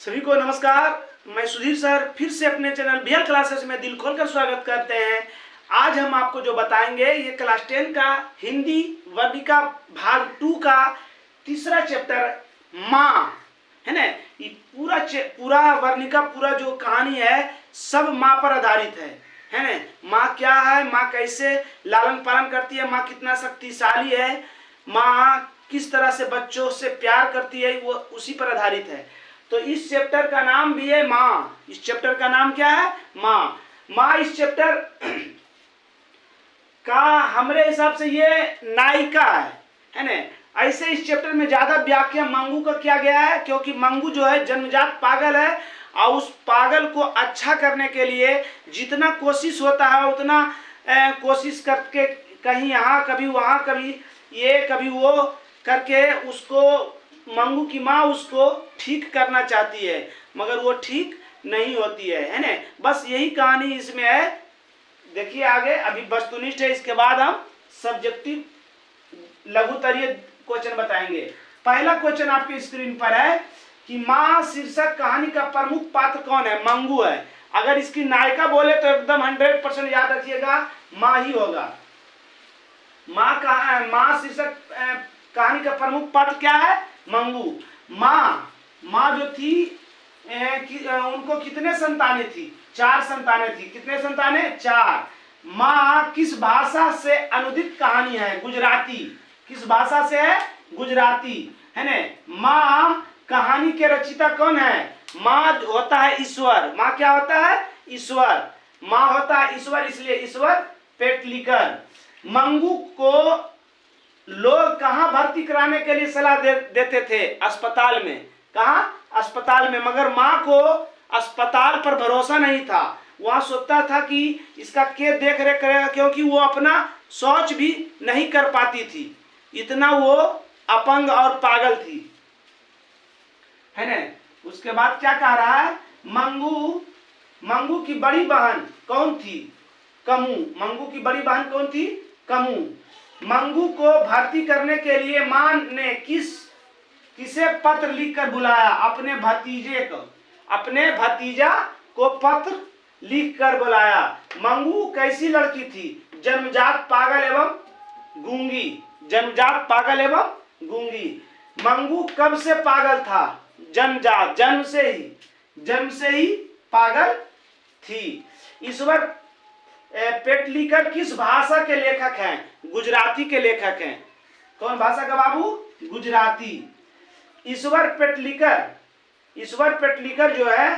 सभी को नमस्कार। मैं सुधीर सर फिर से अपने चैनल बीएल क्लासेस में दिल खोलकर स्वागत करते हैं। आज हम आपको जो बताएंगे ये क्लास 10 का हिंदी वर्णिका भाग 2 का तीसरा चैप्टर माँ है ना। ये पूरा वर्णिका पूरा जो कहानी है सब माँ पर आधारित है ना। माँ क्या है, माँ कैसे लालन पालन करती है, माँ कितना शक्तिशाली है, माँ किस तरह से बच्चों से प्यार करती है, वो उसी पर आधारित है। तो इस चैप्टर का नाम भी है माँ। इस चैप्टर का नाम क्या है? माँ। माँ इस चैप्टर का हमारे हिसाब से ये नायिका है ना। ऐसे इस चैप्टर में ज्यादा व्याख्या मंगू का किया गया है, क्योंकि मंगू जो है जन्मजात पागल है और उस पागल को अच्छा करने के लिए जितना कोशिश होता है उतना कोशिश करके कहीं यहाँ कभी वहाँ कभी ये कभी वो करके उसको मंगू की माँ उसको ठीक करना चाहती है, मगर वो ठीक नहीं होती है ना। बस यही कहानी इसमें है। देखिए आगे, अभी वस्तुनिष्ठ है, इसके बाद हम सब्जेक्टिव लघुतरीय क्वेश्चन बताएंगे। पहला क्वेश्चन आपके स्क्रीन पर है कि माँ शीर्षक कहानी का प्रमुख पात्र कौन है? मंगू है। अगर इसकी नायिका बोले तो एकदम 100% याद रखिएगा माँ ही होगा। माँ शीर्षक कहानी का प्रमुख पात्र क्या है? मंगू। माँ जो थी उनको कितने संतानें थी? 4 संतानें थी। कितने संतानें? 4। माँ किस भाषा से अनुदित कहानी है? गुजराती। किस भाषा से है? गुजराती है ना। माँ कहानी के रचयिता कौन है? माँ होता है ईश्वर। माँ क्या होता है? ईश्वर। माँ होता है ईश्वर, इसलिए ईश्वर पेटलिकर। मंगू को लोग कहाँ भर्ती कराने के लिए सलाह देते थे? अस्पताल में। कहाँ? अस्पताल में। मगर माँ को अस्पताल पर भरोसा नहीं था। वह सोचता था कि इसका के देख रेख करेगा, क्योंकि वो अपना शौच भी नहीं कर पाती थी, इतना वो अपंग और पागल थी है ना। उसके बाद क्या कह रहा है? मंगू की बड़ी बहन कौन थी? कमू। मंगू की बड़ी बहन कौन थी? कमू। मंगू को भर्ती करने के लिए मां ने किसे पत्र लिखकर बुलाया? अपने भतीजा को पत्र लिखकर बुलाया। मंगू कैसी लड़की थी? जन्मजात पागल एवं गूंगी। जन्मजात पागल एवं गूंगी। मंगू कब से पागल था? जन्मजात, जन्म से ही पागल थी। ईश्वर पेटलिकर किस भाषा के लेखक हैं? गुजराती के लेखक हैं। कौन भाषा का बाबू? गुजराती। ईश्वर पेटलिकर जो है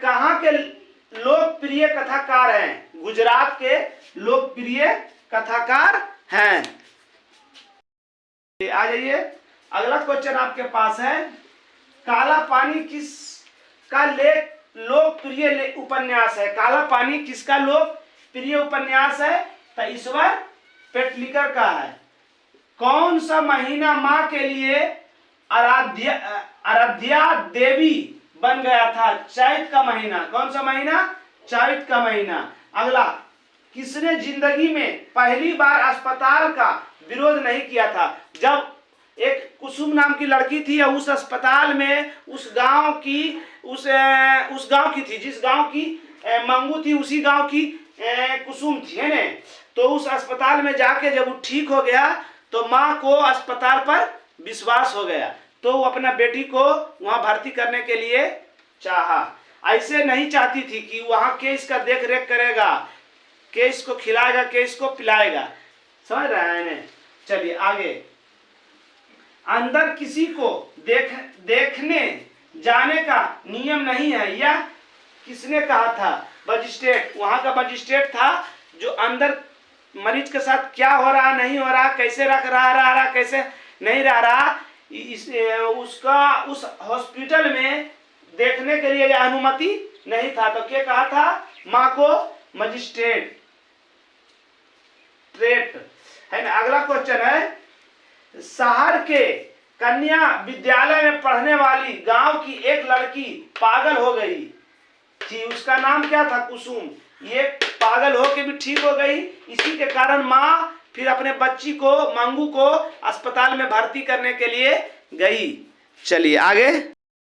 कहाँ के लोकप्रिय कथाकार हैं? गुजरात के लोकप्रिय कथाकार हैं। आ जाइए, अगला क्वेश्चन आपके पास है, काला पानी किसका लोकप्रिय उपन्यास है? काला पानी किसका लोकप्रिय उपन्यास है? तो ईश्वर पेटलिकर का है। कौन सा महीना माँ के लिए आराध्या देवी बन गया था? चैत का महीना। कौन सा महीना? चैत का महीना। अगला, किसने जिंदगी में पहली बार अस्पताल का विरोध नहीं किया था? जब एक कुसुम नाम की लड़की थी, उस अस्पताल में उस गांव की थी, जिस गांव की मंगू थी उसी गांव की कुसुम थी है ना। तो उस अस्पताल में जाके जब वो ठीक हो गया तो माँ को अस्पताल पर विश्वास हो गया, तो वो अपना बेटी को वहां भर्ती करने के लिए चाहा। ऐसे नहीं चाहती थी कि वहां के इसका देख रेख करेगा, के इसको खिलाएगा, के इसको पिलाएगा। समझ रहे हैं ना। चलिए आगे, अंदर किसी को देखने जाने का नियम नहीं है, यह किसने कहा था? मजिस्ट्रेट। वहां का मजिस्ट्रेट था जो अंदर मरीज के साथ क्या हो रहा नहीं हो रहा, कैसे रह रहा कैसे नहीं रह रहा, उसका उस हॉस्पिटल में देखने के लिए अनुमति नहीं था। तो क्या कहा था? माँ को मजिस्ट्रेट है ना। अगला क्वेश्चन है, शहर के कन्या विद्यालय में पढ़ने वाली गांव की एक लड़की पागल हो गई थी, उसका नाम क्या था? कुसुम। ये पागल हो के भी ठीक हो गई, इसी के कारण माँ फिर अपने बच्ची को मंगू को अस्पताल में भर्ती करने के लिए गई। चलिए आगे।